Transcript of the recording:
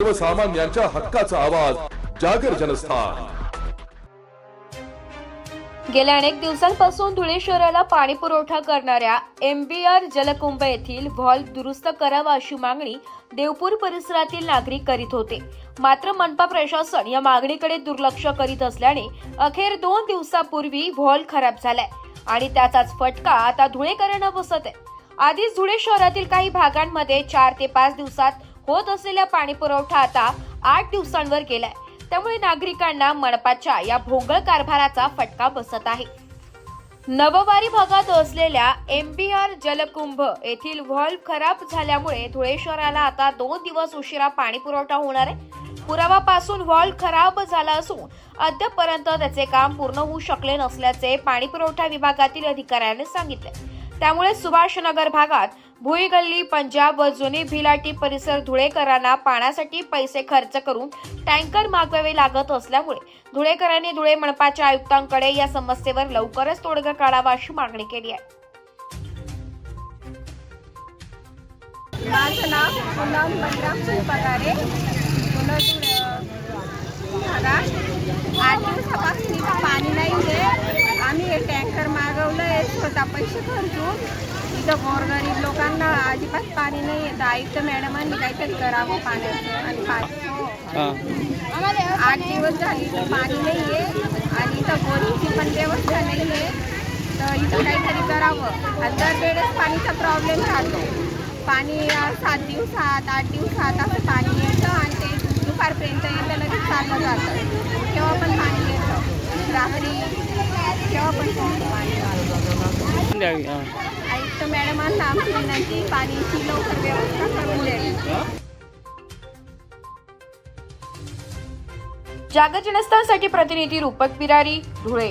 सर्वसामान्यांच्या हक्काचा आवाज जागर जनस्थान। गेल्या अनेक दिवसांपासून धुळे शहराला पाणी पुरवठा करणाऱ्या MBR जलकुंभ येथील व्हॉल्व दुरुस्त करावा अशी मागणी देवपूर परिसरातील नागरिक करीत होते। मात्र मनपा प्रशासन या मागणीकडे दुर्लक्ष करीत असल्याने अखेर 2 दिवसापूर्वी व्हॉल्व खराब झालाय आणि त्याचाच फटका आता धुळेकरांना बसत आहे। आधीच धुळे शहरातील काही भागांमध्ये 4 ते 5 दिवसात होत असलेला पाणी पुरवठा आता 8 दिवसांवर गेलाय। त्यामुळे नागरिकांना मनपाच्या या भोंगळ कारभाराचा फटका बसत आहे। नववारी भागात असलेल्या MBR जलकुंभ येथील व्हॉल्व खराब झाल्यामुळे धुळे शहराला आता 2 दिवस उशिरा पाणी पुरवठा होणार आहे। पुरावापासून व्हॉल्व खराब झाला असून अद्यापपर्यंत त्याचे काम पूर्ण होऊ शकले नसल्याचे पाणी पुरवठा विभागातील अधिकाऱ्यांनी सांगितले। त्यामुळे सुभाषनगर भागात भुई गल्ली, पंजाब व जुनी भिलाटी परिसर धुळेकरांना पाण्यासाठी पैसे खर्च करून टँकर मागवावे लागत असल्यामुळे धुळेकरांनी धुळे मनपाच्या आयुक्तांकडे या समस्येवर लवकरच तोडगा काढावा अशी मागणी केली आहे। माझं नाव पूनम बलराम पगारे, भागात 8 दिवसापासून इथं पाणी नाही आहे। आम्ही हे टँकर मागवलं आहे स्वतः पैसे खर्चून। इथं गोरगरीब लोकांना अजिबात पाणी नाही येतं। आयुक्त मॅडमांनी काहीतरी करावं पाण्याचं आणि 8 दिवस झाली इथं पाणी नाही आहे आणि इथं बोरिंगची पण व्यवस्था नाही आहे, तर इथं काहीतरी करावं। आणि दरवेळेस पाणीचा प्रॉब्लेम राहतो। पाणी 7 दिवसात 8 दिवसात असं पाणी येतं आणि ते दुपारपर्यंत येतं, लगेच चाललं जातं। केव्हा पण पाणी येतं, रात्री केव्हा पण पाणी आयुक्त मॅडमांना आमची विनंती, पाण्याची लवकर व्यवस्था करून द्यावी। जागर जनस्थानसाठी प्रतिनिधी रूपक बिरारी, धुळे।